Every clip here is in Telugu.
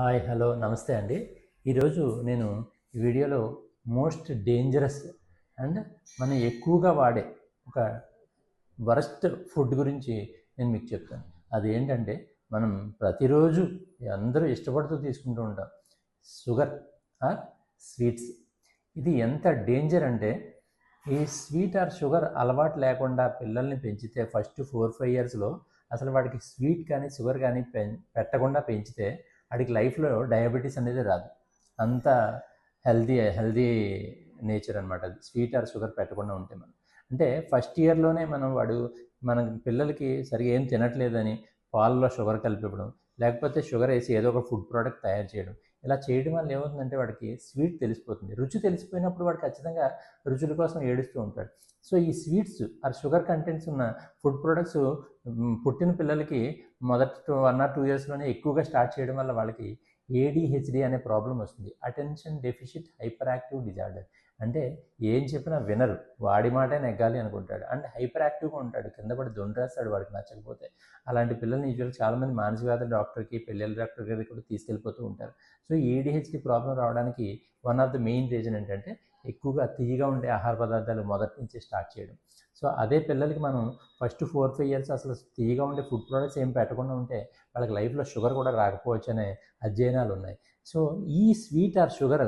హాయ్ హలో నమస్తే అండి. ఈరోజు నేను ఈ వీడియోలో మోస్ట్ డేంజరస్ అండ్ మనం ఎక్కువగా వాడే ఒక వరస్ట్ ఫుడ్ గురించి నేను మీకు చెప్తాను. అదేంటంటే మనం ప్రతిరోజు అందరూ ఇష్టపడుతూ తీసుకుంటూ ఉంటాం, షుగర్ ఆర్ స్వీట్స్. ఇది ఎంత డేంజర్ అంటే ఈ స్వీట్ ఆర్ షుగర్ అలవాటు లేకుండా పిల్లల్ని పెంచితే ఫస్ట్ 4-5 ఇయర్స్లో అసలు వాడికి స్వీట్ కానీ షుగర్ కానీ పెట్టకుండా పెంచితే వాడికి లైఫ్లో డయాబెటీస్ అనేది రాదు. అంత హెల్దీ నేచర్ అనమాట అది, స్వీట్ ఆర్ షుగర్ పెట్టకుండా ఉంటే. మనం అంటే ఫస్ట్ ఇయర్లోనే మన పిల్లలకి సరిగా ఏం తినట్లేదని పాలలో షుగర్ కలిపివ్వడం, లేకపోతే షుగర్ వేసి ఏదో ఒక ఫుడ్ ప్రోడక్ట్ తయారు చేయడం. ఇలా చేయడం వల్ల ఏమవుతుందంటే వాడికి స్వీట్ తెలిసిపోతుంది. రుచి తెలిసిపోయినప్పుడు వాడు ఖచ్చితంగా రుచుల కోసం ఏడుస్తూ ఉంటాడు. సో ఈ స్వీట్స్ ఆర్ షుగర్ కంటెంట్స్ ఉన్న ఫుడ్ ప్రొడక్ట్స్ పుట్టిన పిల్లలకి మొదటి 1 or 2 ఇయర్స్లోనే ఎక్కువగా స్టార్ట్ చేయడం వల్ల వాళ్ళకి ADHD అనే ప్రాబ్లం వస్తుంది, attention deficit hyper active disorder. అంటే ఏం చెప్పినా వినరు, వాడి మాటే నెగ్గాలి అనుకుంటాడు అండ్ హైపర్ యాక్టివ్గా ఉంటాడు, కింద పడి దొండరేస్తాడు వాడికి నచ్చకపోతే. అలాంటి పిల్లల్ని యూజువల్గా చాలామంది మానసిక వ్యాధుల డాక్టర్కి, పిల్లల డాక్టర్ గారికి కూడా తీసుకెళ్ళిపోతూ ఉంటారు. సో ADHD ప్రాబ్లం రావడానికి one of the main reason ఏంటంటే ఎక్కువగా తీయగా ఉండే ఆహార పదార్థాలు మొదటి నుంచి స్టార్ట్ చేయడం. సో అదే పిల్లలకి మనం ఫస్ట్ 4-5 ఇయర్స్ అసలు తీయగా ఉండే ఫుడ్ ప్రోడక్ట్స్ ఏం పెట్టకుండా ఉంటే వాళ్ళకి లైఫ్లో షుగర్ కూడా రాకపోవచ్చు అనే అధ్యయనాలు ఉన్నాయి. సో ఈ స్వీట్ ఆర్ షుగర్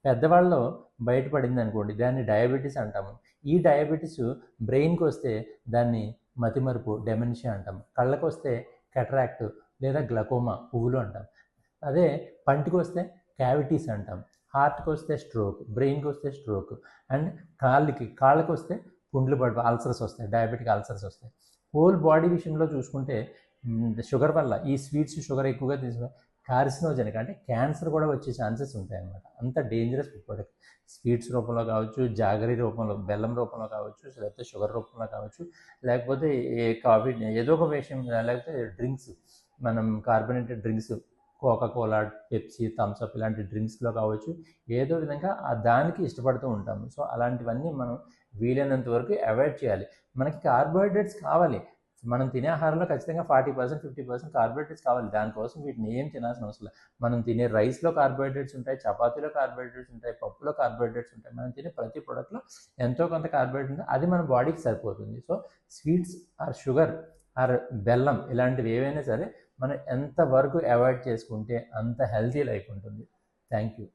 పెద్దవాళ్ళలో బయటపడింది అనుకోండి, దాన్ని డయాబెటీస్ అంటాము. ఈ డయాబెటీస్ బ్రెయిన్కి వస్తే దాన్ని మతిమరుపు, డెమెన్షియా అంటాము. కళ్ళకు వస్తే కెటరాక్ట్ లేదా గ్లకోమా, పువ్వులు అంటాం. అదే పంటికి వస్తే క్యావిటీస్ అంటాం. హార్ట్కి వస్తే స్ట్రోక్, బ్రెయిన్కి వస్తే స్ట్రోక్, అండ్ కాళ్ళకి వస్తే పుండ్లు పడి అల్సర్స్ వస్తాయి, డయాబెటిక్ అల్సర్స్ వస్తాయి. హోల్ బాడీ విషయంలో చూసుకుంటే షుగర్ వల్ల ఈ స్వీట్స్ షుగర్ ఎక్కువగా తీసుకుని కార్సినోజెనిక్ అంటే క్యాన్సర్ కూడా వచ్చే ఛాన్సెస్ ఉంటాయి అన్నమాట. అంత డేంజరస్ ఫుడ్ ప్రొడక్ట్. స్వీట్స్ రూపంలో కావచ్చు, జాగరీ రూపంలో, బెల్లం రూపంలో కావచ్చు, లేకపోతే షుగర్ రూపంలో కావచ్చు, లేకపోతే కాఫీ ఏదో ఒక విషయం, లేకపోతే డ్రింక్స్, మనం carbonated drinks, Coca-Cola, Pepsi, Thums Up ఇలాంటి డ్రింక్స్లో కావచ్చు, ఏదో విధంగా దానికి ఇష్టపడుతూ ఉంటాము. సో అలాంటివన్నీ మనం వీలైనంత వరకు అవాయిడ్ చేయాలి. మనకి కార్బోహైడ్రేట్స్ కావాలి, మనం తినే ఆహారంలో ఖచ్చితంగా 40%, 50% కార్బోహైడ్రేట్స్ కావాలి. దానికోసం వీటిని ఏం తినాల్సిన అవసరం లేదు. మనం తినే రైస్లో కార్బోహైడ్రేట్స్ ఉంటాయి, చపాతీలో కార్బోహైడ్రేట్స్ ఉంటాయి, పప్పులో కార్బోహైడ్రేట్స్ ఉంటాయి. మనం తినే ప్రతి ప్రోడక్ట్లో ఎంతో కొంత కార్బోహైడ్రేట్ ఉంటుంది, అది మన బాడీకి సరిపోతుంది. So sweets or sugar or బెల్లం ఇలాంటివి ఏవైనా సరే మనం ఎంతవరకు అవాయిడ్ చేసుకుంటే అంత హెల్తీ లైఫ్ ఉంటుంది. Thank you.